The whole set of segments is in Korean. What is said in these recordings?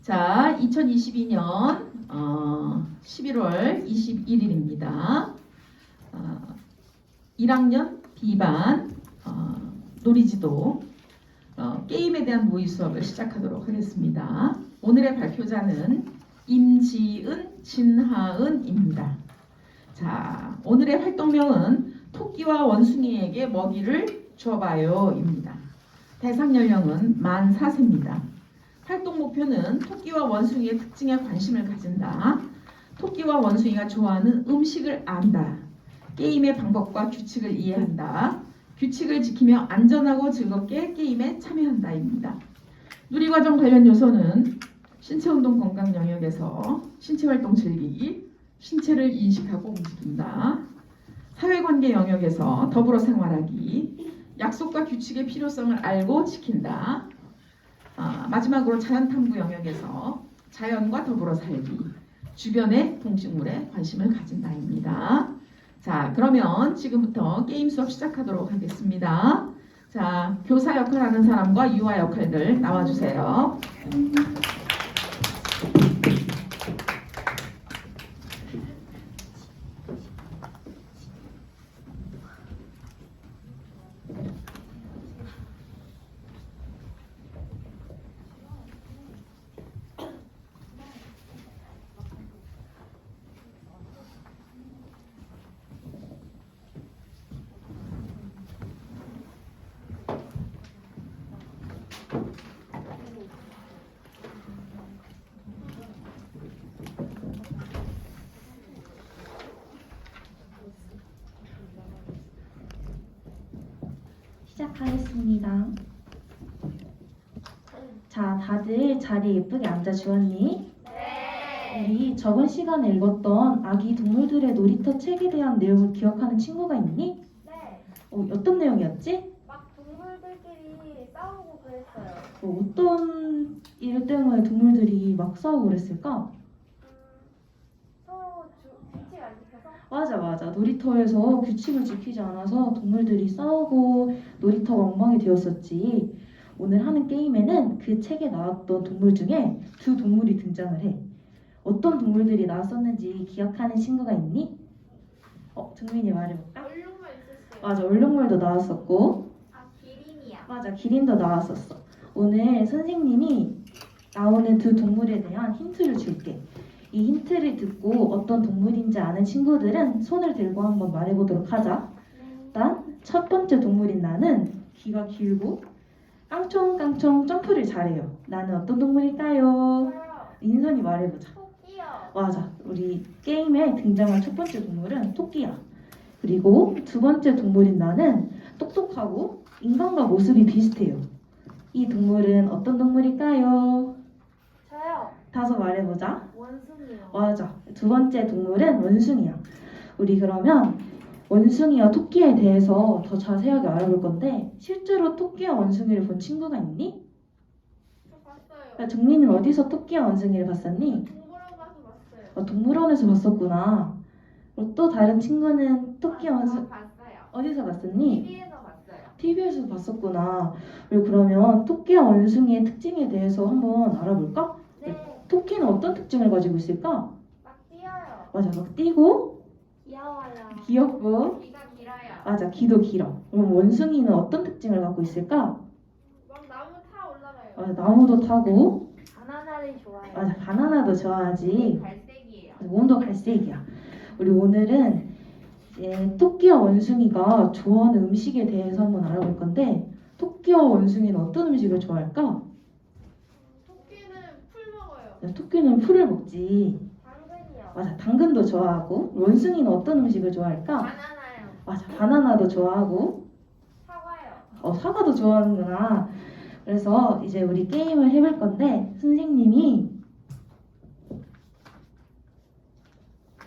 자, 2022년 11월 21일입니다. 1학년 B반 놀이지도 게임에 대한 모의 수업을 시작하도록 하겠습니다. 오늘의 발표자는 임지은, 진하은입니다. 자, 오늘의 활동명은 토끼와 원숭이에게 먹이를 줘봐요입니다. 대상 연령은 만 4세입니다. 활동 목표는 토끼와 원숭이의 특징에 관심을 가진다. 토끼와 원숭이가 좋아하는 음식을 안다. 게임의 방법과 규칙을 이해한다. 규칙을 지키며 안전하고 즐겁게 게임에 참여한다입니다. 누리과정 관련 요소는 신체운동 건강 영역에서 신체활동 즐기기, 신체를 인식하고 움직인다. 사회관계 영역에서 더불어 생활하기, 약속과 규칙의 필요성을 알고 지킨다. 마지막으로 자연탐구 영역에서 자연과 더불어 살기, 주변의 동식물에 관심을 가진다입니다. 자, 그러면 지금부터 게임 수업 시작하도록 하겠습니다. 자, 교사 역할하는 사람과 유아 역할들 나와주세요. 시작하겠습니다. 자, 다들 자리에 예쁘게 앉아주었니? 네. 우리 저번 시간에 읽었던 아기 동물들의 놀이터 책에 대한 내용을 기억하는 친구가 있니? 네. 어떤 내용이었지? 막 동물들끼리 싸우고 그랬어요. 어떤 일 때문에 동물들이 막 싸우고 그랬을까? 서로 규칙 안 지켜서? 맞아. 놀이터에서 규칙을 지키지 않아서 동물들이 싸우고 놀이터가 엉망이 되었었지. 오늘 하는 게임에는 그 책에 나왔던 동물 중에 두 동물이 등장을 해. 어떤 동물들이 나왔었는지 기억하는 친구가 있니? 정민이 말해볼까? 얼룩말 있었어요. 맞아, 얼룩말도 나왔었고. 기린이야. 맞아, 기린도 나왔었어. 오늘 선생님이 나오는 두 동물에 대한 힌트를 줄게. 이 힌트를 듣고 어떤 동물인지 아는 친구들은 손을 들고 한번 말해보도록 하자. 일단 첫 번째 동물인 나는 귀가 길고 깡총깡총 점프를 잘해요. 나는 어떤 동물일까요? 저요. 인선이 말해보자. 토끼요. 맞아, 우리 게임에 등장한 첫 번째 동물은 토끼야. 그리고 두 번째 동물인 나는 똑똑하고 인간과 모습이 비슷해요. 이 동물은 어떤 동물일까요? 저요. 다소 말해보자. 원숭이요. 맞아. 두 번째 동물은 원숭이야. 우리 그러면 원숭이와 토끼에 대해서 더 자세하게 알아볼 건데 실제로 토끼와 원숭이를 본 친구가 있니? 저 봤어요. 정민이는 어디서 토끼와 원숭이를 봤었니? 동물원 가서 봤어요. 동물원에서 봤었구나. 그리고 또 다른 친구는 토끼와 원숭이 저 봤어요. 어디서 봤었니? TV에서 봤어요. TV에서 봤었구나. 우리 그러면 토끼와 원숭이의 특징에 대해서 한번 알아볼까? 네. 토끼는 어떤 특징을 가지고 있을까? 막 뛰어요. 맞아, 막 뛰고 귀여워요. 귀엽고 귀가 길어요. 맞아, 귀도 길어. 그럼 원숭이는 어떤 특징을 갖고 있을까? 막 나무 타 올라가요. 맞아, 나무도 타고 바나나를 좋아해요. 맞아, 바나나도 좋아하지. 갈색이에요. 몸도 갈색이야. 우리 오늘은 이제 토끼와 원숭이가 좋아하는 음식에 대해서 한번 알아볼 건데 토끼와 원숭이는 어떤 음식을 좋아할까? 토끼는 풀 먹어요. 토끼는 풀을 먹지. 당근이요. 맞아, 당근도 좋아하고. 원숭이는 어떤 음식을 좋아할까? 바나나요. 맞아, 바나나도 좋아하고. 사과요. 사과도 좋아하는구나. 그래서 이제 우리 게임을 해볼 건데 선생님이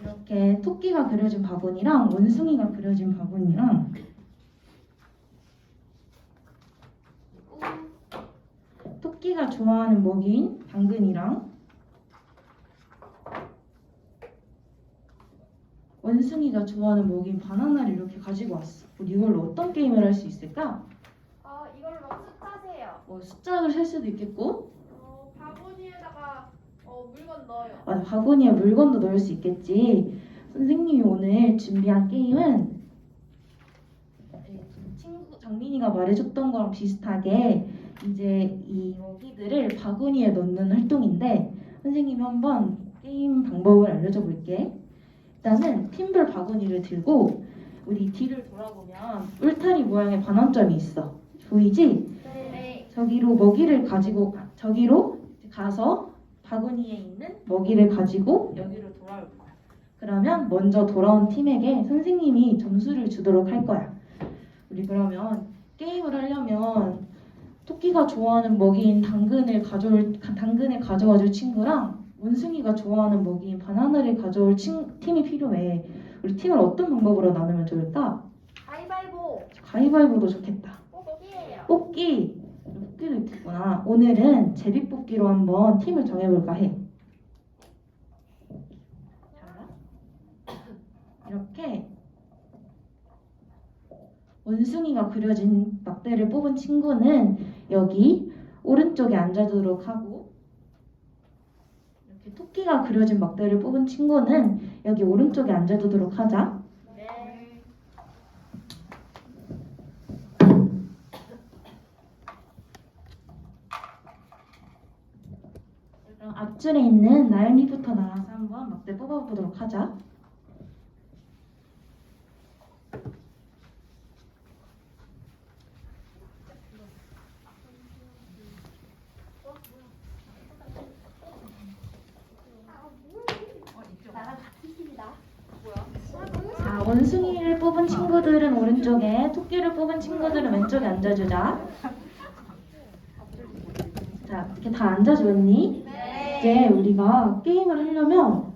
이렇게 토끼가 그려진 바구니랑 원숭이가 그려진 바구니랑 토끼가 좋아하는 먹이인 당근이랑 원숭이가 좋아하는 먹이인 바나나를 이렇게 가지고 왔어. 우리 이걸로 어떤 게임을 할 수 있을까? 이걸로 막 숫자 세요. 숫자를 셀 수도 있겠고. 바구니에다가 물건 넣어요. 맞아, 바구니에 물건도 넣을 수 있겠지. 선생님이 오늘 준비한 게임은 친구 정민이가 말해줬던 거랑 비슷하게 이제 이 먹이들을 바구니에 넣는 활동인데 선생님이 한번 게임 방법을 알려줘 볼게. 일단은 팀별 바구니를 들고 우리 뒤를 돌아보면 울타리 모양의 반환점이 있어. 보이지? 네. 저기로 가서 바구니에 있는 먹이를 가지고 여기로 돌아올 거야. 그러면 먼저 돌아온 팀에게 선생님이 점수를 주도록 할 거야. 우리 그러면 게임을 하려면 토끼가 좋아하는 먹이인 당근을 가져와줄 친구랑 원숭이가 좋아하는 먹이인 바나나를 가져올 팀이 필요해. 우리 팀을 어떤 방법으로 나누면 좋을까? 가위바위보. 가위바위보도 좋겠다. 뽑기예요. 뽑기도 있겠구나. 오늘은 제비뽑기로 한번 팀을 정해볼까 해. 자, 이렇게 원숭이가 그려진 막대를 뽑은 친구는 여기 오른쪽에 앉아두도록 하고 이렇게 토끼가 그려진 막대를 뽑은 친구는 여기 오른쪽에 앉아두도록 하자. 네. 그럼 앞줄에 있는 나연이부터 나와서 한번 막대 뽑아보도록 하자. 나랑 같은 팀이다. 자, 원숭이를 뽑은 친구들은 오른쪽에, 토끼를 뽑은 친구들은 왼쪽에 앉아주자. 자, 이렇게 다 앉아줬니? 네. 이제 우리가 게임을 하려면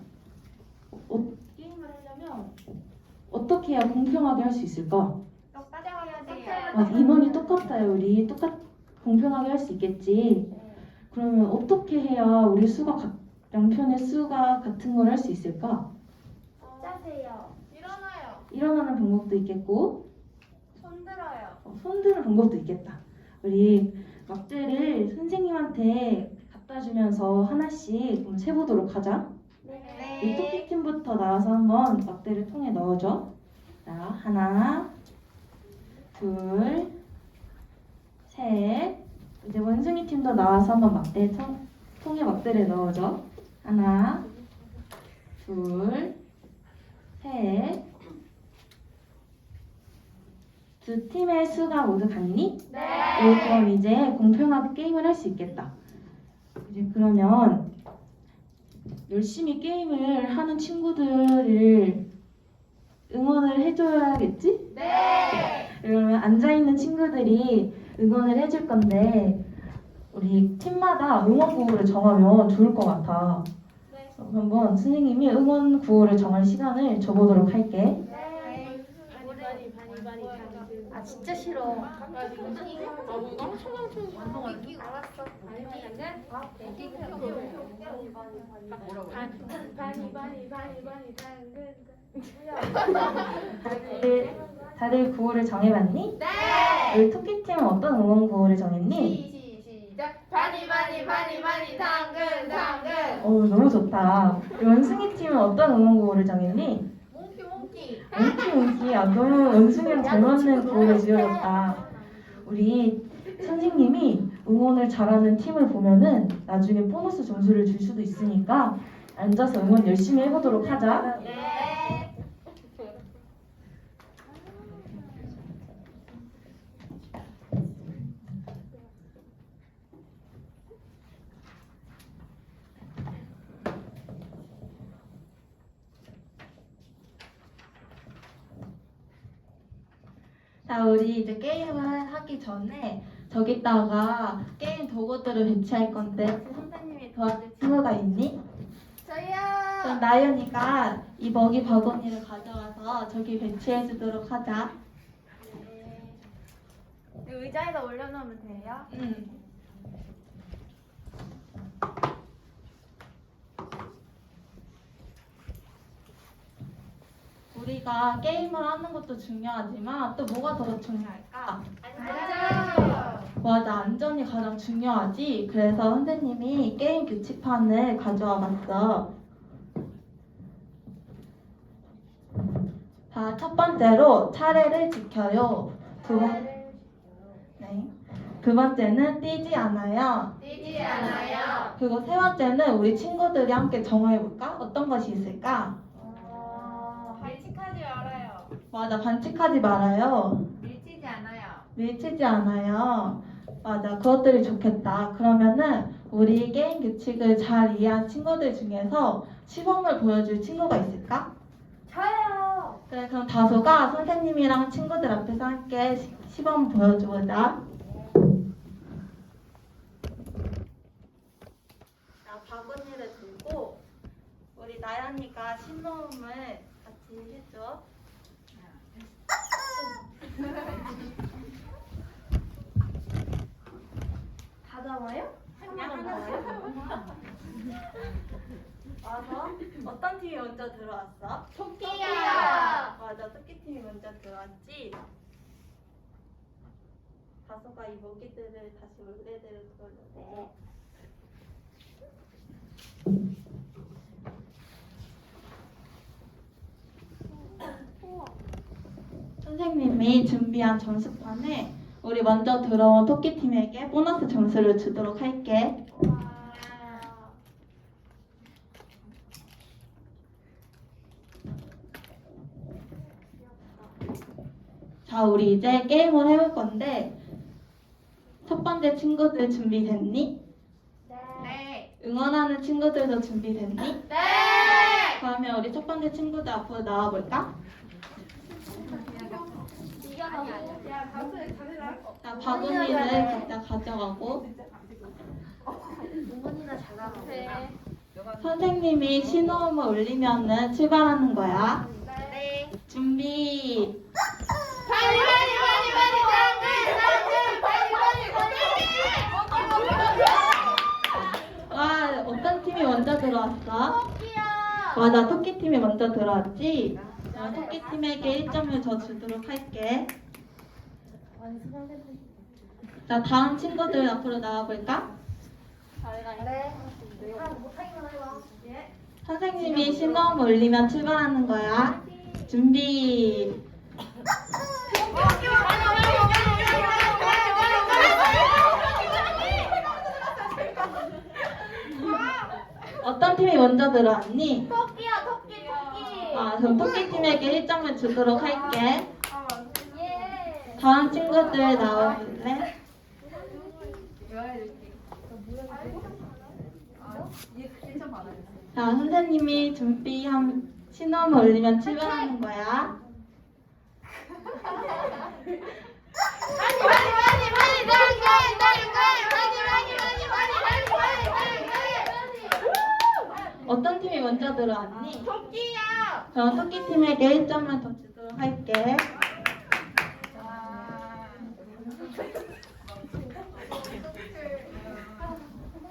어떻게 해야 공평하게 할 수 있을까? 또 가져가야 돼요. 맞아, 인원이 똑같아요. 우리 공평하게 할 수 있겠지. 그러면 어떻게 해야 우리 양편의 수가 같은 걸 할 수 있을까? 짜세요. 일어나요. 일어나는 방법도 있겠고 손 들어요. 손드는 방법도 있겠다. 우리 막대를 선생님한테 갖다 주면서 하나씩 한번 세보도록 하자. 이 토끼 팀부터 나와서 한번 막대를 통에 넣어줘. 자, 하나, 둘, 셋. 이제 원숭이 팀도 나와서 한번 통에 막대를 넣어줘. 하나, 둘, 셋. 두 팀의 수가 모두 같니? 네. 그럼 이제 공평하게 게임을 할 수 있겠다. 이제 그러면 열심히 게임을 하는 친구들을 응원을 해줘야겠지? 네. 그러면 앉아있는 친구들이 응원을 해줄 건데 우리 팀마다 응원 구호를 정하면 좋을 것 같아. 네. 그럼 한번 선생님이 응원 구호를 정할 시간을 줘보도록 할게. 네. 아 진짜 싫어. 알았어. 다들 구호를 정해봤니? 네. 우리 토끼팀은 어떤 응원 구호를 정했니? 시작. 바니 당근. 너무 좋다. 우리 원숭이 팀은 어떤 응원 구호를 정했니? 몽키. 뭉키. 너무 원숭이랑 잘 맞는 구호를 지어줬다. 우리 선생님이 응원을 잘하는 팀을 보면은 나중에 보너스 점수를 줄 수도 있으니까 앉아서 응원 열심히 해보도록 하자. 네. 자, 우리 이제 게임을 하기 전에 저기다가 게임 도구들을 배치할 건데 혹시 선생님이 도와줄 친구가 있니? 저요. 그럼 나연이가 이 먹이 바구니를 가져와서 저기 배치해 주도록 하자. 네. 의자에다 올려놓으면 돼요? 응. 우리가 게임을 하는 것도 중요하지만 또 뭐가 더 중요할까? 앉아요. 맞아, 안전이 가장 중요하지. 그래서 선생님이 게임 규칙판을 가져와 봤어. 자, 첫 번째로 차례를 지켜요. 네. 두 번째는 뛰지 않아요. 뛰지 않아요. 그리고 세 번째는 우리 친구들이 함께 정해볼까? 어떤 것이 있을까? 반칙하지 말아요. 맞아, 반칙하지 말아요. 밀치지 않아요. 밀치지 않아요. 맞아, 그것들이 좋겠다. 그러면은 우리 게임 규칙을 잘 이해한 친구들 중에서 시범을 보여줄 친구가 있을까? 저요. 그래, 그럼 다소가 선생님이랑 친구들 앞에서 함께 시범 보여주자. 자, 바구니를 들고 우리 나연이가 신호음을 같이 해줘. 다 잡아요? 그냥 하나씩. 와서 어떤 팀이 먼저 들어왔어? 토끼요. 맞아, 토끼팀이 먼저 들어왔지. 다소가 이 모기들을 다시 원래대로 돌려내. 선생님이 준비한 점수판에 우리 먼저 들어온 토끼팀에게 보너스 점수를 주도록 할게. 자, 우리 이제 게임을 해볼 건데 첫 번째 친구들 준비됐니? 네. 응원하는 친구들도 준비됐니? 네. 그러면 우리 첫 번째 친구들 앞으로 나와볼까? 자, 바구니를 각자 가져가고 선생님이 신호음을 울리면은 출발하는 거야. 네. 준비. 빨리 와, 어떤 팀이 먼저 들어왔어? 토끼요. 맞아, 토끼팀이 먼저 들어왔지? 토끼팀에게 1점을 더 주도록 할게. 자, 다음 친구들 앞으로 나와볼까? 네. 못하기만 해봐. 예. 선생님이 신호음 울리면 출발하는 거야. 준비. 어떤 팀이 먼저 들어왔니? 토끼요, 토끼. 아, 그럼 토끼팀에게 1점을 주도록 할게. 예. 다음 친구들 나와볼래? 자, 선생님이 준비한 신호음을 울리면 출발하는 거야. 어떤 팀이 먼저 들어왔니? 토끼요. 그럼 토끼팀에게 1점을 더 주도록 할게.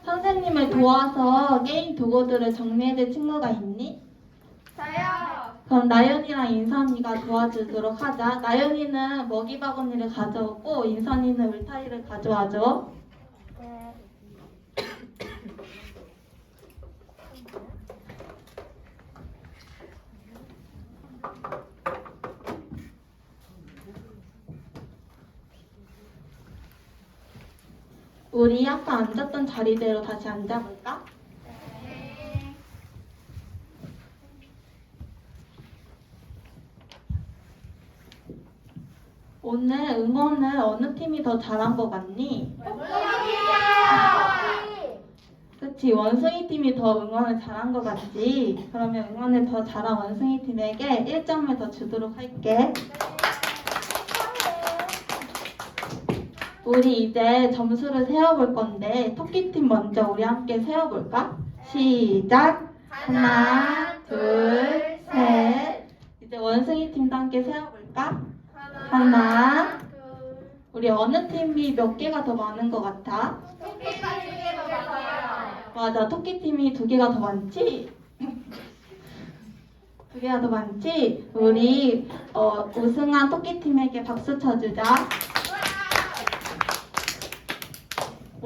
선생님을 도와서 게임 도구들을 정리해줄 친구가 있니? 저요. 그럼 나연이랑 인선이가 도와주도록 하자. 나연이는 먹이 바구니를 가져오고 인선이는 울타리를 가져와줘. 네. 우리 아까 앉았던 자리대로 다시 앉아볼까? 네. 오늘 응원을 어느 팀이 더 잘한 것 같니? 토끼요. 그치, 원숭이 팀이 더 응원을 잘한 것 같지? 그러면 응원을 더 잘한 원숭이 팀에게 1점을 더 주도록 할게. 우리 이제 점수를 세어볼 건데 토끼팀 먼저 우리 함께 세어볼까? 시작! 하나, 둘, 셋. 이제 원숭이 팀도 함께 세어볼까? 하나. 우리 어느 팀이 몇 개가 더 많은 것 같아? 토끼가 2개 더 많아요. 맞아, 토끼팀이 2개가 더 많지? 2개가 더 많지? 우리 우승한 토끼팀에게 박수 쳐주자.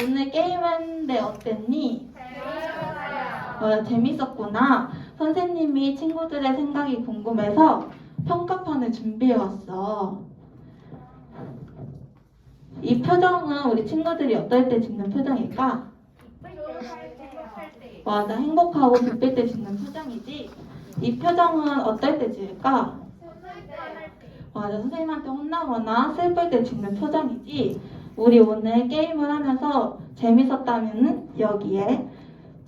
오늘 게임했는데 어땠니? 재밌었어요. 재밌었구나. 선생님이 친구들의 생각이 궁금해서 평가판을 준비해왔어. 이 표정은 우리 친구들이 어떨 때 짓는 표정일까? 맞아, 행복하고 기쁠 때 짓는 표정이지. 이 표정은 어떨 때 지을까? 맞아, 선생님한테 혼나거나 슬플 때 짓는 표정이지. 우리 오늘 게임을 하면서 재밌었다면 여기에,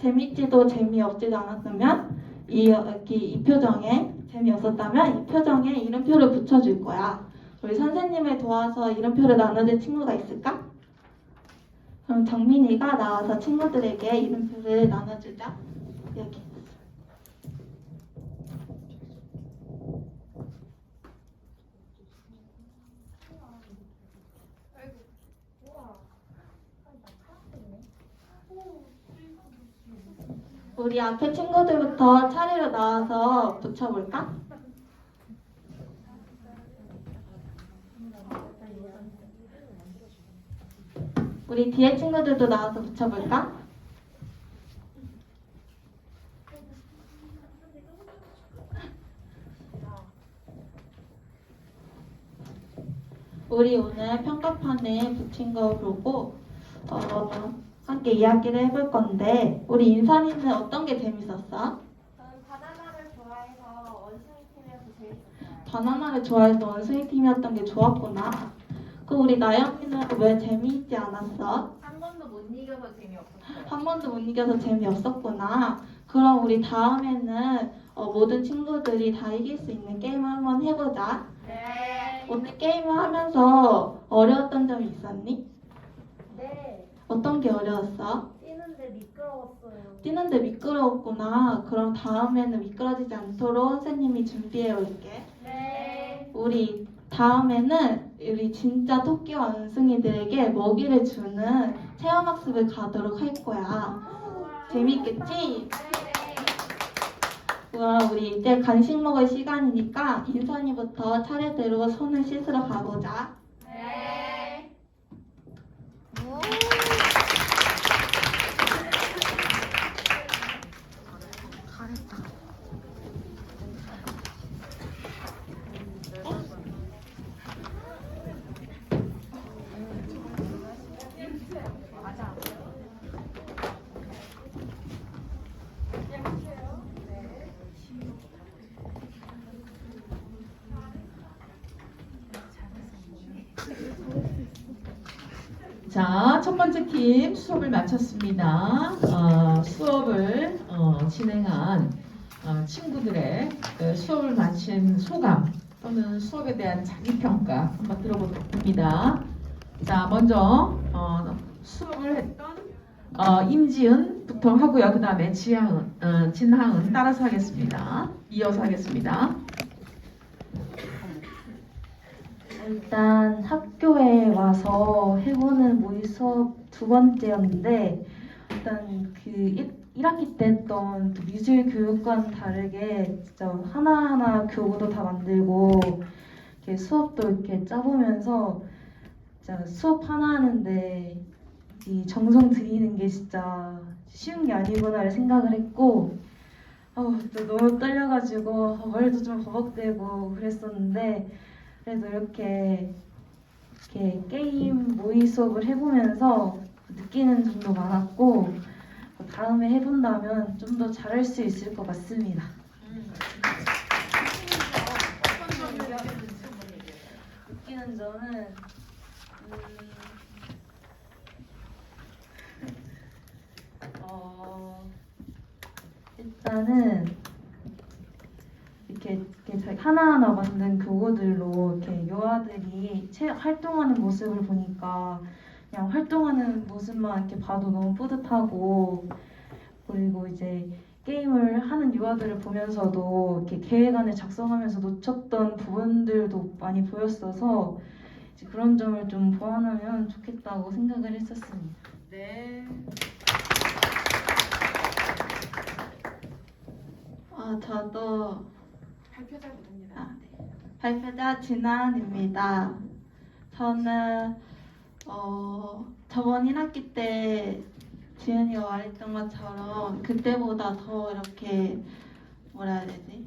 재밌지도 재미없지도 않았으면 이 표정에, 재미없었다면 이 표정에 이름표를 붙여줄 거야. 우리 선생님을 도와서 이름표를 나눠줄 친구가 있을까? 그럼 정민이가 나와서 친구들에게 이름표를 나눠주자. 여기. 우리 앞에 친구들부터 차례로 나와서 붙여볼까? 우리 뒤에 친구들도 나와서 붙여볼까? 우리 오늘 평가판에 붙인 거 보고 함께 이야기를 해볼 건데, 우리 인선이는 어떤 게 재밌었어? 저는 바나나를 좋아해서 원숭이 팀이어서 재밌었어요. 바나나를 좋아해서 원숭이 팀이었던 게 좋았구나. 그 우리 나영이는 왜 재미있지 않았어? 한 번도 못 이겨서 재미없었어요. 한 번도 못 이겨서 재미없었구나. 그럼 우리 다음에는 모든 친구들이 다 이길 수 있는 게임을 한번 해보자. 네. 오늘 게임을 하면서 어려웠던 점이 있었니? 네. 어떤 게 어려웠어? 뛰는데 미끄러웠어요. 뛰는데 미끄러웠구나. 그럼 다음에는 미끄러지지 않도록 선생님이 준비해 올게. 네. 우리 다음에는 우리 진짜 토끼와 원숭이들에게 먹이를 주는 체험학습을 가도록 할 거야. 재밌겠지? 그럼 우리 이제 간식 먹을 시간이니까 인선이부터 차례대로 손을 씻으러 가보자. 네. 자, 첫 번째 팀 수업을 마쳤습니다. 수업을 진행한 친구들의 수업을 마친 소감 또는 수업에 대한 자기평가 한번 들어보도록 합니다. 자, 먼저 수업을 했던 임지은부터 하고요. 그 다음에 진항은 따라서 하겠습니다. 이어서 하겠습니다. 일단 학교에 와서 해보는 모의 수업 두 번째였는데, 일단 그 1학기 때 했던 그 미술 교육과는 다르게 진짜 하나하나 교구도 다 만들고 이렇게 수업도 이렇게 짜보면서 진짜 수업 하나 하는데 이 정성 들이는 게 진짜 쉬운 게 아니구나를 생각을 했고, 또 너무 떨려가지고 머리도 좀 버벅대고 그랬었는데, 그래도 이렇게 게임 모의 수업을 해보면서 느끼는 점도 많았고, 다음에 해본다면 좀 더 잘할 수 있을 것 같습니다. 느끼는 점은 일단은 이렇게 자기 하나하나 만든 교구들로 이렇게 요아들이 활동하는 모습을 보니까 그냥 활동하는 모습만 이렇게 봐도 너무 뿌듯하고, 그리고 이제 게임을 하는 요아들을 보면서도 이렇게 계획안을 작성하면서 놓쳤던 부분들도 많이 보였어서 이제 그런 점을 좀 보완하면 좋겠다고 생각을 했었습니다. 네. 저도 발표자 부릅니다. 발표자 진아입니다. 저는 저번 1학기 때 지은이가 말했던 것처럼 그때보다 더 이렇게 뭐라 해야 되지?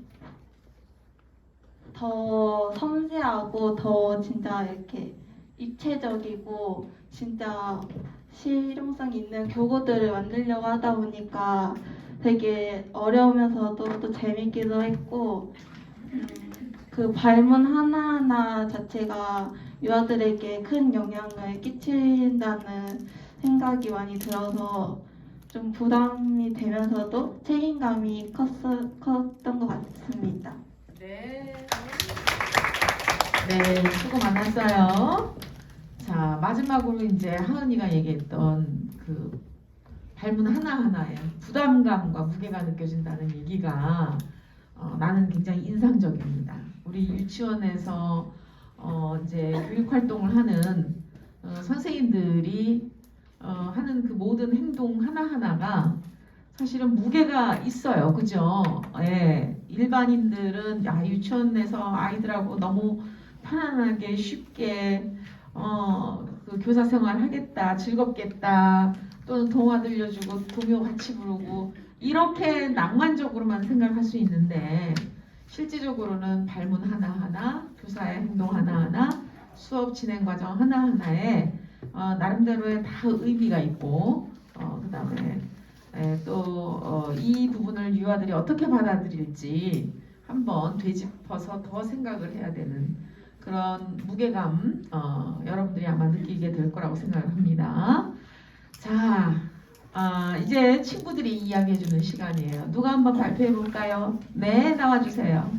더 섬세하고 더 진짜 이렇게 입체적이고 진짜 실용성 있는 교구들을 만들려고 하다 보니까 되게 어려우면서도 또 재밌기도 했고 그 발문 하나하나 자체가 유아들에게 큰 영향을 끼친다는 생각이 많이 들어서 좀 부담이 되면서도 책임감이 컸던 것 같습니다. 네. 네, 수고 많았어요. 자, 마지막으로 이제 하은이가 얘기했던 그 발문 하나하나에 부담감과 무게가 느껴진다는 얘기가 나는 굉장히 인상적입니다. 우리 유치원에서 이제 교육 활동을 하는 선생님들이 하는 그 모든 행동 하나하나가 사실은 무게가 있어요. 그죠? 예. 일반인들은 유치원 내서 아이들하고 너무 편안하게 쉽게 그 교사 생활 하겠다, 즐겁겠다, 또는 동화 들려주고 동요 같이 부르고 이렇게 낭만적으로만 생각할 수 있는데 실질적으로는 발문 하나하나, 교사의 행동 하나하나, 수업 진행 과정 하나하나에 나름대로의 다 의미가 있고 그 다음에 또 이 부분을 유아들이 어떻게 받아들일지 한번 되짚어서 더 생각을 해야 되는 그런 무게감 여러분들이 아마 느끼게 될 거라고 생각을 합니다. 자, 이제 친구들이 이야기해주는 시간이에요. 누가 한번 발표해 볼까요? 네, 나와주세요.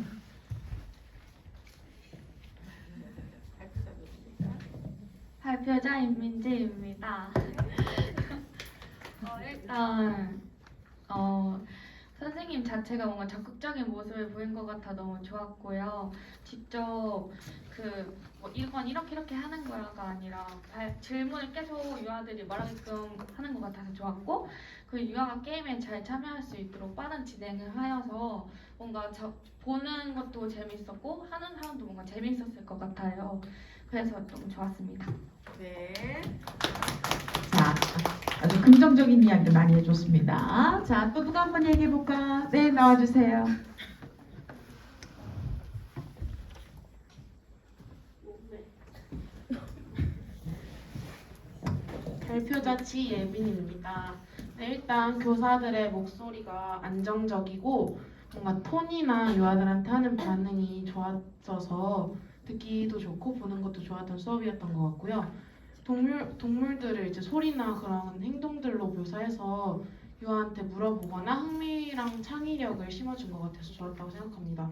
발표자 임민지입니다. 일단 선생님 자체가 뭔가 적극적인 모습을 보인 것 같아 너무 좋았고요. 직접 뭐 이건 이렇게 하는 거야가 아니라 질문을 계속 유아들이 말하게끔 하는 것 같아서 좋았고, 그 유아가 게임에 잘 참여할 수 있도록 빠른 진행을 하여서 뭔가 보는 것도 재밌었고 하는 사람도 뭔가 재밌었을 것 같아요. 그래서 좀 좋았습니다. 네. 자, 아주 긍정적인 이야기 많이 해줬습니다. 자, 또 누가 한번 얘기해 볼까? 네, 나와주세요. 발표자 지예빈입니다. 네, 일단 교사들의 목소리가 안정적이고 뭔가 톤이나 유아들한테 하는 반응이 좋았어서 듣기도 좋고 보는 것도 좋았던 수업이었던 것 같고요. 동물들을 이제 소리나 그런 행동들로 묘사해서 유아한테 물어보거나 흥미랑 창의력을 심어준 것 같아서 좋았다고 생각합니다.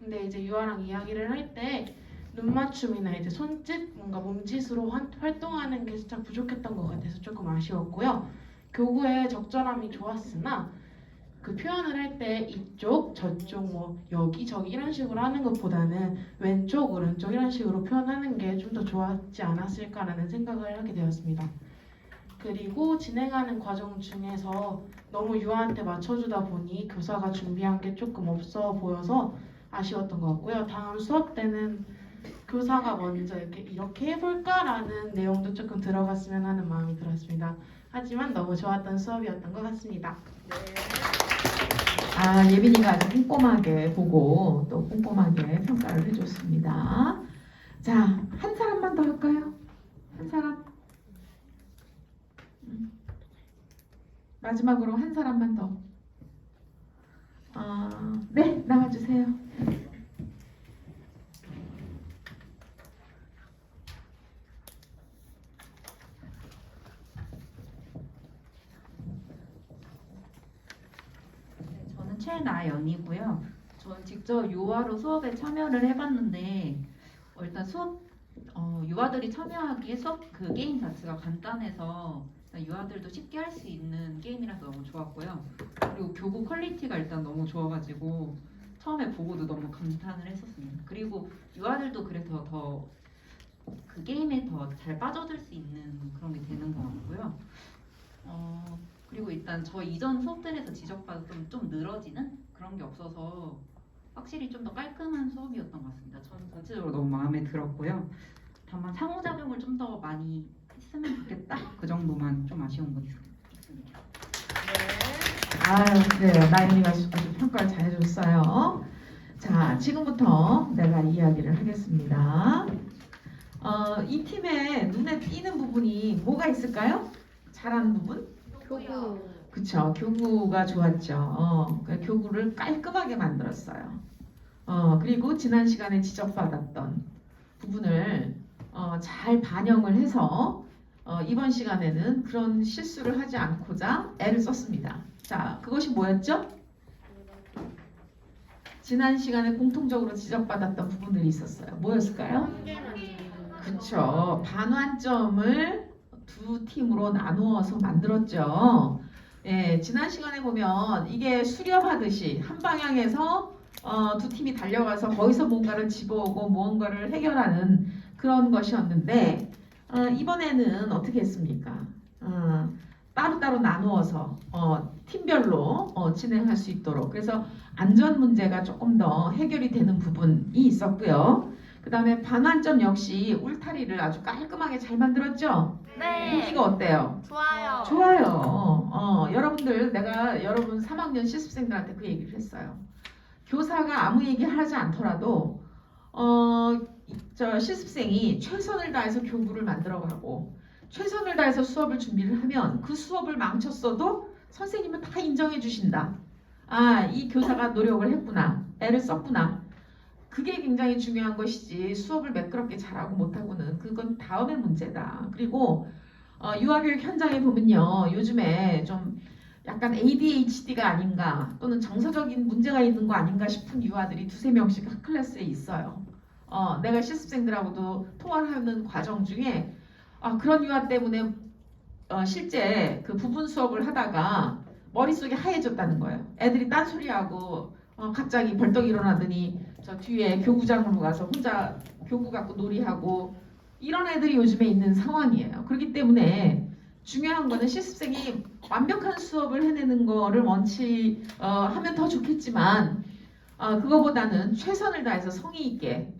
근데 이제 유아랑 이야기를 할 때 눈맞춤이나 이제 손짓, 뭔가 몸짓으로 활동하는 게 살짝 부족했던 것 같아서 조금 아쉬웠고요. 교구의 적절함이 좋았으나 그 표현을 할 때 이쪽, 저쪽, 뭐 여기, 저기 이런 식으로 하는 것보다는 왼쪽, 오른쪽 이런 식으로 표현하는 게 좀 더 좋았지 않았을까라는 생각을 하게 되었습니다. 그리고 진행하는 과정 중에서 너무 유아한테 맞춰주다 보니 교사가 준비한 게 조금 없어 보여서 아쉬웠던 것 같고요. 다음 수업 때는 교사가 먼저 이렇게 해볼까라는 내용도 조금 들어갔으면 하는 마음이 들었습니다. 하지만 너무 좋았던 수업이었던 것 같습니다. 예빈이가 아주 꼼꼼하게 보고 또 꼼꼼하게 평가를 해줬습니다. 자, 한 사람만 더 할까요? 한 사람? 마지막으로 한 사람만 더. 네, 나와주세요. 저는 최나연이고요. 저는 직접 유아로 수업에 참여를 해봤는데 일단 유아들이 참여하기에 수업 그 게임 자체가 간단해서 유아들도 쉽게 할 수 있는 게임이라서 너무 좋았고요. 그리고 교구 퀄리티가 일단 너무 좋아가지고 처음에 보고도 너무 감탄을 했었습니다. 그리고 유아들도 그래서 더 그 게임에 더 잘 빠져들 수 있는 그런 게 되는 것 같고요. 그리고 일단 저 이전 수업들에서 지적받았던 좀 늘어지는 그런 게 없어서 확실히 좀 더 깔끔한 수업이었던 것 같습니다. 저는 전체적으로 너무 마음에 들었고요. 다만 상호작용을 좀 더 많이 했으면 좋겠다. 그 정도만 좀 아쉬운 거 있습니다. 아유, 그래요. 나연이가 아주 평가를 잘해줬어요. 자, 지금부터 내가 이야기를 하겠습니다. 이 팀에 눈에 띄는 부분이 뭐가 있을까요? 잘하는 부분? 교구. 그쵸. 교구가 좋았죠. 그 교구를 깔끔하게 만들었어요. 그리고 지난 시간에 지적받았던 부분을 잘 반영을 해서 이번 시간에는 그런 실수를 하지 않고자 애를 썼습니다. 자, 그것이 뭐였죠? 지난 시간에 공통적으로 지적받았던 부분들이 있었어요. 뭐였을까요? 그쵸. 반환점을 두 팀으로 나누어서 만들었죠. 예, 지난 시간에 보면 이게 수렵하듯이 한 방향에서 두 팀이 달려가서 거기서 뭔가를 집어오고 무언가를 해결하는 그런 것이었는데 이번에는 어떻게 했습니까? 따로따로 나누어서 팀별로 진행할 수 있도록 그래서 안전 문제가 조금 더 해결이 되는 부분이 있었고요. 그 다음에 반환점 역시 울타리를 아주 깔끔하게 잘 만들었죠? 네. 분위기가 어때요? 좋아요. 좋아요. 여러분들 내가 여러분 3학년 실습생들한테 그 얘기를 했어요. 교사가 아무 얘기 하지 않더라도 저 실습생이 최선을 다해서 교구를 만들어가고 최선을 다해서 수업을 준비를 하면 그 수업을 망쳤어도 선생님은 다 인정해 주신다. 아, 이 교사가 노력을 했구나. 애를 썼구나. 그게 굉장히 중요한 것이지 수업을 매끄럽게 잘하고 못하고는 그건 다음의 문제다. 그리고 유아교육 현장에 보면요. 요즘에 좀 약간 ADHD가 아닌가 또는 정서적인 문제가 있는 거 아닌가 싶은 유아들이 두세 명씩 한 클래스에 있어요. 내가 실습생들하고도 통화하는 과정 중에 그런 유아 때문에 실제 그 부분 수업을 하다가 머릿속이 하얘졌다는 거예요. 애들이 딴소리하고 갑자기 벌떡 일어나더니 저 뒤에 교구장으로 가서 혼자 교구 갖고 놀이하고 이런 애들이 요즘에 있는 상황이에요. 그렇기 때문에 중요한 거는 실습생이 완벽한 수업을 해내는 거를 하면 더 좋겠지만 그거보다는 최선을 다해서 성의 있게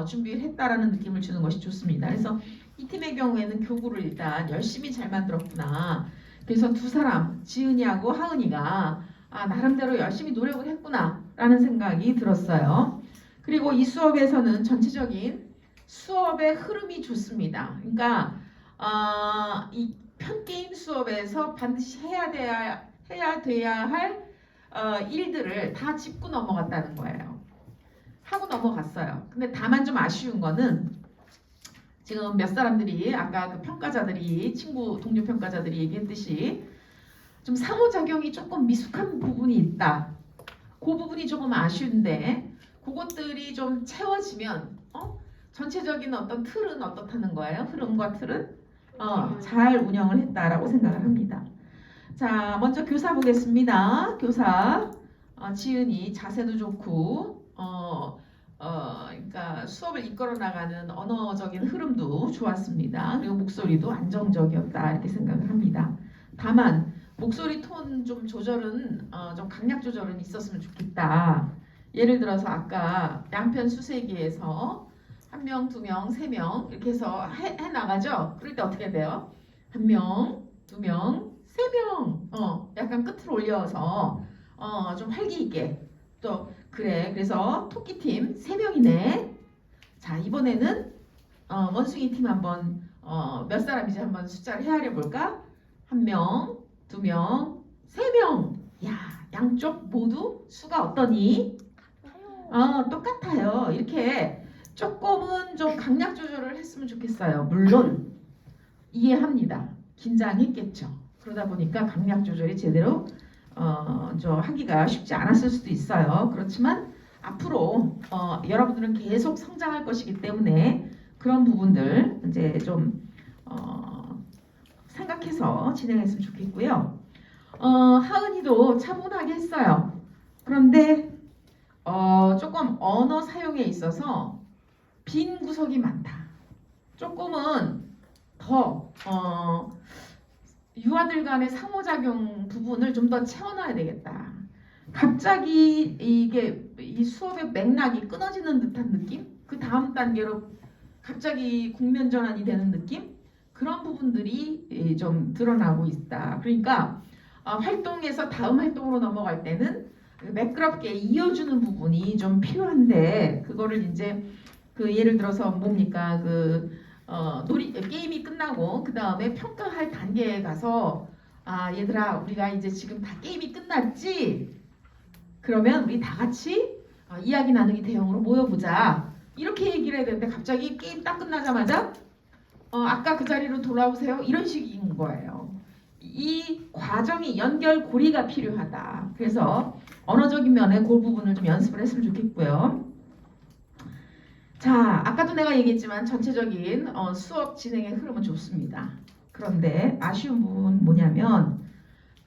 준비를 했다라는 느낌을 주는 것이 좋습니다. 그래서 이 팀의 경우에는 교구를 일단 열심히 잘 만들었구나. 그래서 두 사람, 지은이하고 하은이가 나름대로 열심히 노력을 했구나 라는 생각이 들었어요. 그리고 이 수업에서는 전체적인 수업의 흐름이 좋습니다. 그러니까 이 편게임 수업에서 반드시 해야 돼야 할 일들을 다 짚고 넘어갔다는 거예요. 하고 넘어갔어요. 근데 다만 좀 아쉬운 거는 지금 몇 사람들이 아까 그 평가자들이 동료 평가자들이 얘기했듯이 좀 상호작용이 조금 미숙한 부분이 있다. 그 부분이 조금 아쉬운데 그것들이 좀 채워지면 전체적인 어떤 틀은 어떻다는 거예요? 흐름과 틀은 잘 운영을 했다라고 생각을 합니다. 자, 먼저 교사 보겠습니다. 교사 지은이 자세도 좋고 그러니까 수업을 이끌어 나가는 언어적인 흐름도 좋았습니다. 그리고 목소리도 안정적이었다 이렇게 생각을 합니다. 다만 목소리 톤 좀 조절은 좀 강약 조절은 있었으면 좋겠다. 예를 들어서 아까 양편 수세기에서 1명, 2명, 3명 이렇게 해서 해 나가죠. 그럴 때 어떻게 돼요? 1명, 2명, 3명 약간 끝을 올려서 좀 활기 있게 또 그래서 토끼팀 3명이네. 자, 이번에는 원숭이 팀 한번 몇 사람이지 한번 숫자를 헤아려 볼까? 1명, 2명, 3명. 야, 양쪽 모두 수가 어떠니? 똑같아요. 이렇게 조금은 좀 강약 조절을 했으면 좋겠어요. 물론 이해합니다. 긴장했겠죠. 그러다 보니까 강약 조절이 제대로 하기가 쉽지 않았을 수도 있어요. 그렇지만 앞으로 여러분들은 계속 성장할 것이기 때문에 그런 부분들 이제 좀 생각해서 진행했으면 좋겠고요. 하은이도 차분하게 했어요. 그런데 조금 언어 사용에 있어서 빈 구석이 많다. 조금은 더 유아들 간의 상호작용 부분을 좀 더 채워놔야 되겠다. 갑자기 이 수업의 맥락이 끊어지는 듯한 느낌? 그 다음 단계로 갑자기 국면 전환이 되는 느낌? 그런 부분들이 좀 드러나고 있다. 그러니까 활동에서 다음 활동으로 넘어갈 때는 매끄럽게 이어주는 부분이 좀 필요한데 그거를 이제 그 예를 들어서 뭡니까 게임이 끝나고 그 다음에 평가할 단계에 가서 얘들아 우리가 이제 지금 다 게임이 끝났지? 그러면 우리 다 같이 이야기 나누기 대형으로 모여보자. 이렇게 얘기를 해야 되는데 갑자기 게임 딱 끝나자마자 아까 그 자리로 돌아오세요. 이런 식인 거예요. 이 과정이 연결고리가 필요하다. 그래서 언어적인 면에 그 부분을 좀 연습을 했으면 좋겠고요. 자, 아까도 내가 얘기했지만 전체적인 수업 진행의 흐름은 좋습니다. 그런데 아쉬운 부분은 뭐냐면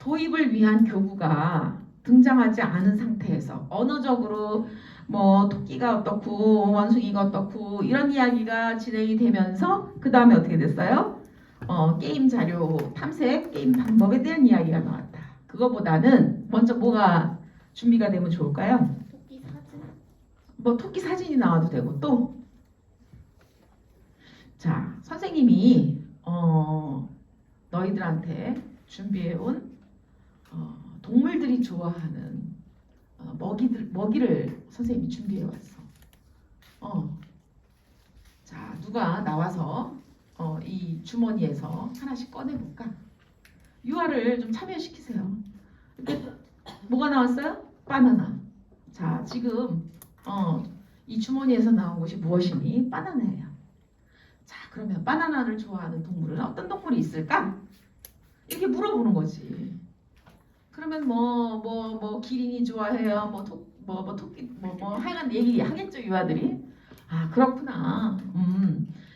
도입을 위한 교구가 등장하지 않은 상태에서 언어적으로 뭐 토끼가 어떻고 원숭이가 어떻고 이런 이야기가 진행이 되면서 그 다음에 어떻게 됐어요? 게임 자료 탐색, 게임 방법에 대한 이야기가 나왔다. 그거보다는 먼저 뭐가 준비가 되면 좋을까요? 토끼 사진. 뭐 토끼 사진이 나와도 되고 또 자, 선생님이 너희들한테 준비해온 동물들이 좋아하는 먹이를 선생님이 준비해 왔어. 자, 누가 나와서 이 주머니에서 하나씩 꺼내 볼까? 유아를 좀 참여시키세요. 이렇게 뭐가 나왔어요? 바나나. 자, 지금 이 주머니에서 나온 것이 무엇이니? 바나나예요. 자, 그러면 바나나를 좋아하는 동물은 어떤 동물이 있을까? 이렇게 물어보는 거지. 그러면 뭐 기린이 좋아해요. 토끼 하여간 얘기 하겠죠, 유아들이. 그렇구나.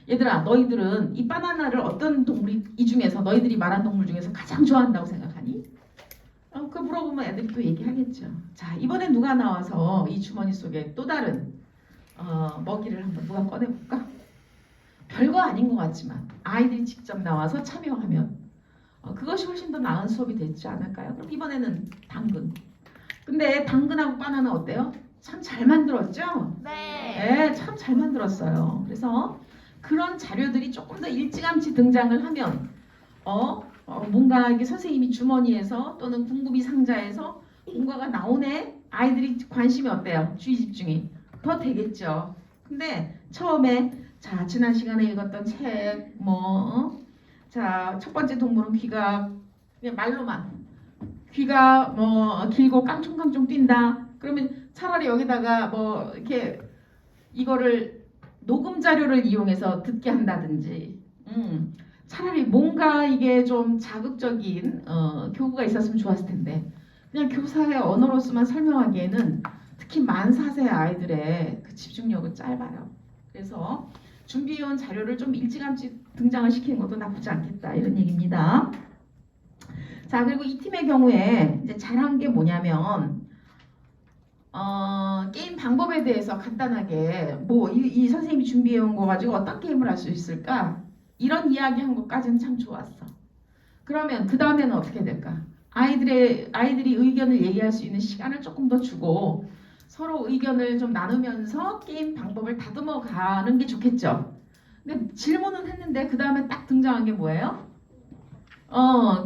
얘들아, 너희들은 이 바나나를 어떤 동물이 이 중에서 너희들이 말한 동물 중에서 가장 좋아한다고 생각하니? 그 물어보면 애들이 또 얘기하겠죠. 자, 이번에 누가 나와서 이 주머니 속에 또 다른 먹이를 한번 누가 꺼내볼까? 별거 아닌 것 같지만 아이들이 직접 나와서 참여하면 그것이 훨씬 더 나은 수업이 되지 않을까요? 그럼 이번에는 당근. 근데 당근하고 바나나 어때요? 참 잘 만들었죠? 네, 참 잘 만들었어요. 그래서 그런 자료들이 조금 더 일찌감치 등장을 하면 뭔가 이게 선생님이 주머니에서 또는 궁극이 상자에서 뭔가가 나오네. 아이들이 관심이 어때요? 주의 집중이 더 되겠죠. 근데 처음에 자, 지난 시간에 읽었던 책 자, 첫 번째 동물은 귀가 그냥 말로만 귀가 길고 깡총깡총 뛴다. 그러면 차라리 여기다가 이렇게 이거를 녹음 자료를 이용해서 듣게 한다든지 차라리 뭔가 이게 좀 자극적인 교구가 있었으면 좋았을 텐데 그냥 교사의 언어로서만 설명하기에는 특히 만 4세 아이들의 그 집중력은 짧아요. 그래서 준비해온 자료를 좀 일찌감치 등장을 시키는 것도 나쁘지 않겠다 이런 얘기입니다. 자, 그리고 이 팀의 경우에 이제 잘한 게 뭐냐면 게임 방법에 대해서 간단하게 이 선생님이 준비해온 거 가지고 어떤 게임을 할 수 있을까? 이런 이야기한 것까지는 참 좋았어. 그러면 그 다음에는 어떻게 될까? 아이들이 의견을 얘기할 수 있는 시간을 조금 더 주고 서로 의견을 좀 나누면서 게임 방법을 다듬어 가는 게 좋겠죠. 근데 질문은 했는데 그 다음에 딱 등장한 게 뭐예요?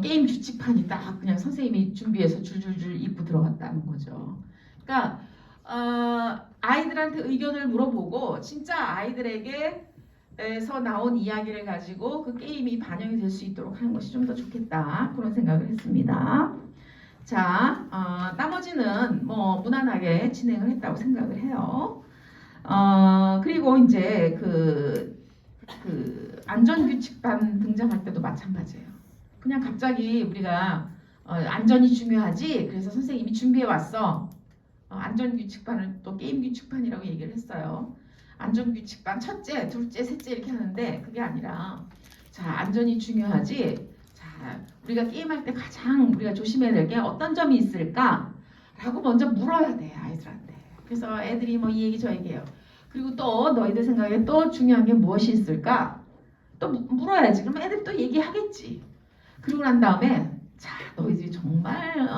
게임 규칙판이 딱 그냥 선생님이 준비해서 줄줄줄 읽고 들어갔다는 거죠. 그러니까 아이들한테 의견을 물어보고 진짜 아이들에게서 나온 이야기를 가지고 그 게임이 반영이 될 수 있도록 하는 것이 좀 더 좋겠다 그런 생각을 했습니다. 자, 나머지는 무난하게 진행을 했다고 생각을 해요. 그리고 이제 그 안전규칙반 등장할 때도 마찬가지예요. 그냥 갑자기 우리가 안전이 중요하지. 그래서 선생님이 준비해 왔어. 안전규칙반을 또 게임규칙반이라고 얘기를 했어요. 안전규칙반 첫째, 둘째, 셋째 이렇게 하는데 그게 아니라 자, 안전이 중요하지. 자, 우리가 게임할 때 가장 우리가 조심해야 될 게 어떤 점이 있을까? 라고 먼저 물어야 돼, 아이들한테. 그래서 애들이 이 얘기 저 얘기해요. 그리고 또 너희들 생각에 또 중요한 게 무엇이 있을까? 또 물어야지. 그러면 애들이 또 얘기하겠지. 그리고 난 다음에 자, 너희들이 정말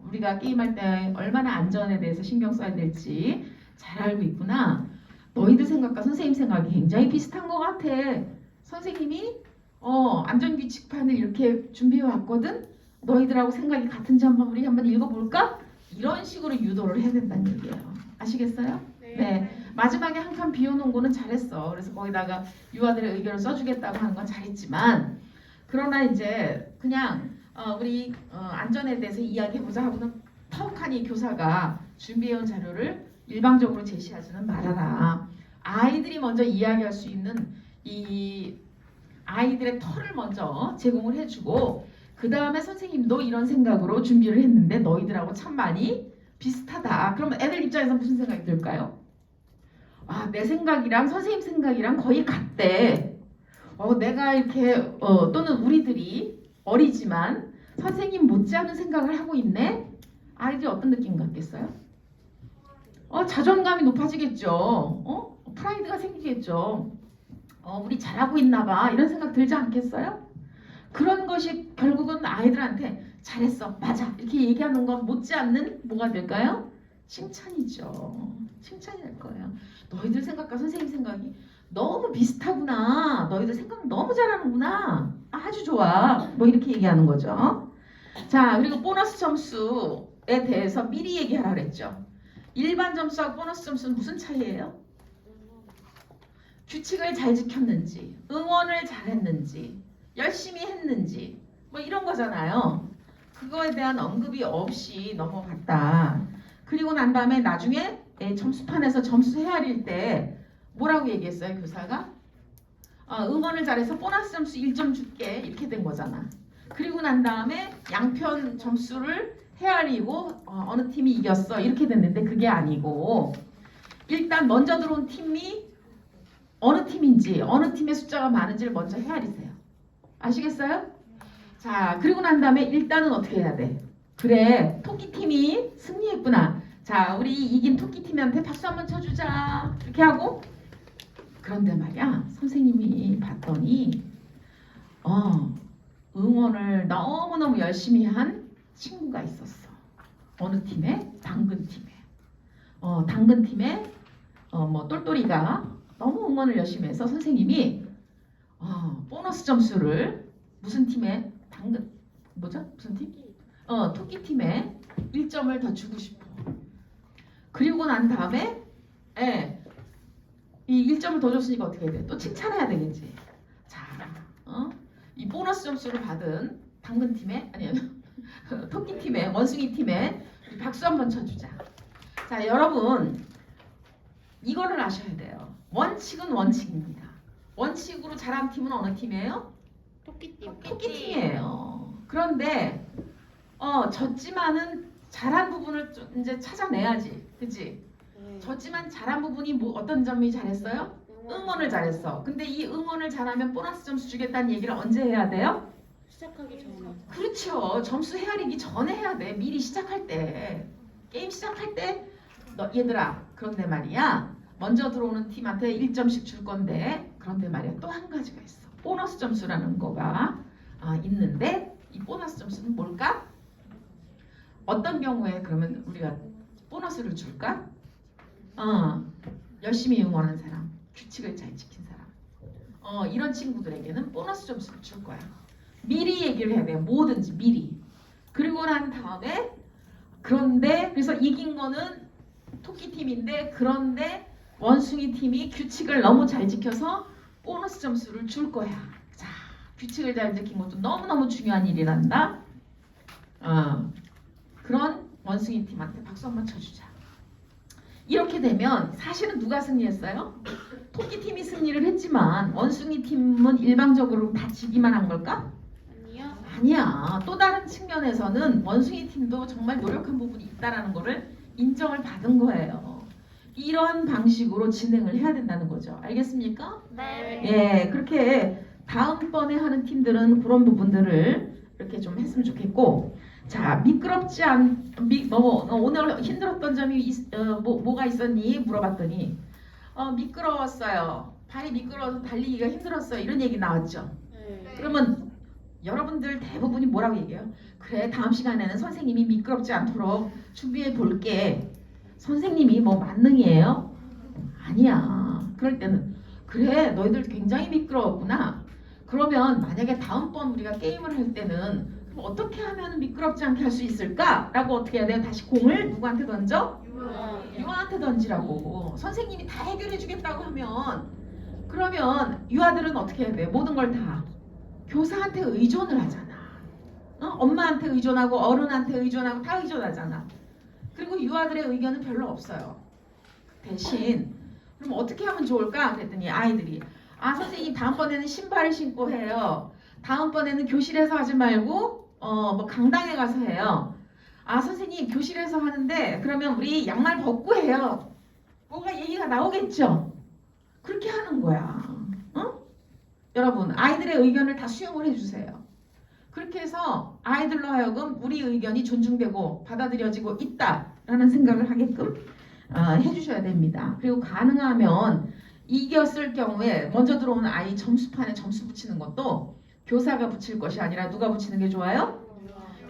우리가 게임할 때 얼마나 안전에 대해서 신경 써야 될지 잘 알고 있구나. 너희들 생각과 선생님 생각이 굉장히 비슷한 것 같아. 선생님이 안전규칙판을 이렇게 준비해 왔거든. 너희들하고 생각이 같은지 우리 한번 읽어볼까? 이런 식으로 유도를 해야 된다는 얘기예요. 아시겠어요? 네. 마지막에 한 칸 비워놓은 거는 잘했어. 그래서 거기다가 유아들의 의견을 써주겠다고 하는 건 잘했지만, 그러나 이제 그냥 우리 안전에 대해서 이야기해보자 하고는 턱하니 교사가 준비해온 자료를 일방적으로 제시하지는 말아라. 아이들이 먼저 이야기할 수 있는 이 아이들의 털을 먼저 제공을 해주고, 그 다음에 선생님도 이런 생각으로 준비를 했는데 너희들하고 참 많이 비슷하다. 그러면 애들 입장에서 무슨 생각이 들까요? 내 생각이랑 선생님 생각이랑 거의 같대. 내가 이렇게 또는 우리들이 어리지만 선생님 못지않은 생각을 하고 있네. 아이들이 어떤 느낌 같겠어요? 자존감이 높아지겠죠. 프라이드가 생기겠죠. 우리 잘하고 있나 봐. 이런 생각 들지 않겠어요? 그런 것이 결국은 아이들한테 잘했어, 맞아 이렇게 얘기하는 건 못지않는 뭐가 될까요? 칭찬이죠. 칭찬이 될 거예요. 너희들 생각과 선생님 생각이 너무 비슷하구나. 너희들 생각 너무 잘하는구나. 아주 좋아. 뭐 이렇게 얘기하는 거죠. 자, 그리고 보너스 점수에 대해서 미리 얘기하라 그랬죠. 일반 점수하고 보너스 점수는 무슨 차이예요? 규칙을 잘 지켰는지, 응원을 잘했는지, 열심히 했는지, 뭐 이런 거잖아요. 그거에 대한 언급이 없이 넘어갔다. 그리고 난 다음에 나중에 점수판에서 점수 헤아릴 때 뭐라고 얘기했어요, 교사가? 응원을 잘해서 보너스 점수 1점 줄게 이렇게 된 거잖아. 그리고 난 다음에 양편 점수를 헤아리고 어느 팀이 이겼어 이렇게 됐는데 그게 아니고, 일단 먼저 들어온 팀이 어느 팀인지 어느 팀의 숫자가 많은지를 먼저 헤아리세요. 아시겠어요? 자, 그리고 난 다음에 일단은 어떻게 해야 돼? 그래, 토끼팀이 승리했구나. 자, 우리 이긴 토끼팀한테 박수 한번 쳐주자. 이렇게 하고, 그런데 말이야, 선생님이 봤더니 응원을 너무너무 열심히 한 친구가 있었어. 어느 팀에? 당근팀에. 당근팀에 뭐 똘똘이가 너무 응원을 열심히 해서 선생님이 보너스 점수를 무슨 팀에? 무슨 팀? 토끼팀에 1점을 더 주고 싶어. 그리고 난 다음에 이 1점을 더 줬으니까 어떻게 해야 돼? 또 칭찬해야 되겠지. 자, 이 보너스 점수를 받은 당근팀에 토끼팀에 원숭이팀에 박수 한번 쳐주자. 자, 여러분 이거를 아셔야 돼요. 원칙은 원칙입니다. 원칙으로 잘한 팀은 어느 팀이에요? 토끼팀이에요. 그런데 졌지만은 잘한 부분을 좀 이제 찾아내야지, 그치? 졌지만 잘한 부분이 어떤 점이 잘했어요? 응원을 잘했어. 근데 이 응원을 잘하면 보너스 점수 주겠다는 얘기를 언제 해야 돼요? 시작하기 전에. 그렇죠. 점수 헤아리기 전에 해야 돼. 미리 시작할 때. 게임 시작할 때 얘들아, 그런데 말이야, 먼저 들어오는 팀한테 1점씩 줄 건데, 그런데 말이야 또 한 가지가 있어. 보너스 점수라는 거가 있는데, 이 보너스 점수는 뭘까? 어떤 경우에 그러면 우리가 보너스를 줄까? 열심히 응원한 사람, 규칙을 잘 지킨 사람, 이런 친구들에게는 보너스 점수를 줄 거야. 미리 얘기를 해야 돼요. 뭐든지 미리. 그리고 난 다음에 그런데 그래서 이긴 거는 토끼팀인데, 그런데 원숭이 팀이 규칙을 너무 잘 지켜서 보너스 점수를 줄 거야. 자, 규칙을 잘 지킨 것도 너무너무 중요한 일이란다. 그런 원숭이 팀한테 박수 한번 쳐주자. 이렇게 되면 사실은 누가 승리했어요? 토끼팀이 승리를 했지만 원숭이 팀은 일방적으로 다 지기만 한 걸까? 아니요. 아니야. 또 다른 측면에서는 원숭이 팀도 정말 노력한 부분이 있다라는 거를 인정을 받은 거예요. 이런 방식으로 진행을 해야 된다는 거죠. 알겠습니까? 네. 예, 그렇게 다음번에 하는 팀들은 그런 부분들을 이렇게 좀 했으면 좋겠고, 자, 미끄럽지 오늘 힘들었던 점이 뭐가 있었니? 물어봤더니 미끄러웠어요. 발이 미끄러워서 달리기가 힘들었어요. 이런 얘기 나왔죠. 그러면 여러분들 대부분이 뭐라고 얘기해요? 그래, 다음 시간에는 선생님이 미끄럽지 않도록 준비해 볼게. 선생님이 뭐 만능이에요? 아니야. 그럴 때는 그래, 너희들 굉장히 미끄러웠구나. 그러면 만약에 다음번 우리가 게임을 할 때는 그럼 어떻게 하면 미끄럽지 않게 할 수 있을까라고 어떻게 해야 돼요? 다시 공을 누구한테 던져? 유아한테 던지라고. 선생님이 다 해결해 주겠다고 하면 그러면 유아들은 어떻게 해야 돼요? 모든 걸 다 교사한테 의존을 하잖아. 엄마한테 의존하고 어른한테 의존하고 다 의존하잖아. 그리고 유아들의 의견은 별로 없어요. 대신 그럼 어떻게 하면 좋을까? 그랬더니 아이들이 선생님 다음번에는 신발을 신고 해요. 다음번에는 교실에서 하지 말고 뭐 강당에 가서 해요. 선생님 교실에서 하는데 그러면 우리 양말 벗고 해요. 뭔가 얘기가 나오겠죠? 그렇게 하는 거야. 여러분 아이들의 의견을 다 수용을 해주세요. 그렇게 해서 아이들로 하여금 우리 의견이 존중되고 받아들여지고 있다라는 생각을 하게끔 해주셔야 됩니다. 그리고 가능하면 이겼을 경우에 먼저 들어오는 아이 점수판에 점수 붙이는 것도 교사가 붙일 것이 아니라 누가 붙이는 게 좋아요?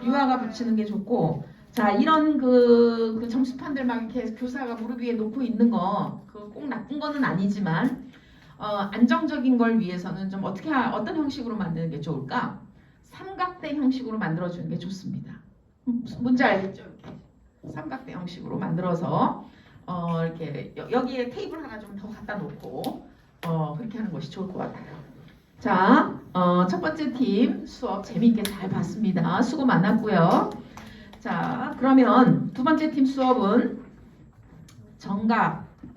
유아가 붙이는 게 좋고, 자 이런 그 점수판들 막 이렇게 교사가 무릎 위에 놓고 있는 거 그 꼭 나쁜 거는 아니지만 안정적인 걸 위해서는 좀 어떤 형식으로 만드는 게 좋을까? 삼각대 형식으로 만들어주는 게 좋습니다. 뭔지 알겠죠? 이렇게 삼각대 형식으로 만들어서 이렇게 여기에 테이블 하나 좀 더 갖다 놓고 그렇게 하는 것이 좋을 것 같아요. 자, 첫 번째 팀 수업 재미있게 잘 봤습니다. 수고 많았고요. 자, 그러면 두 번째 팀 수업은 정각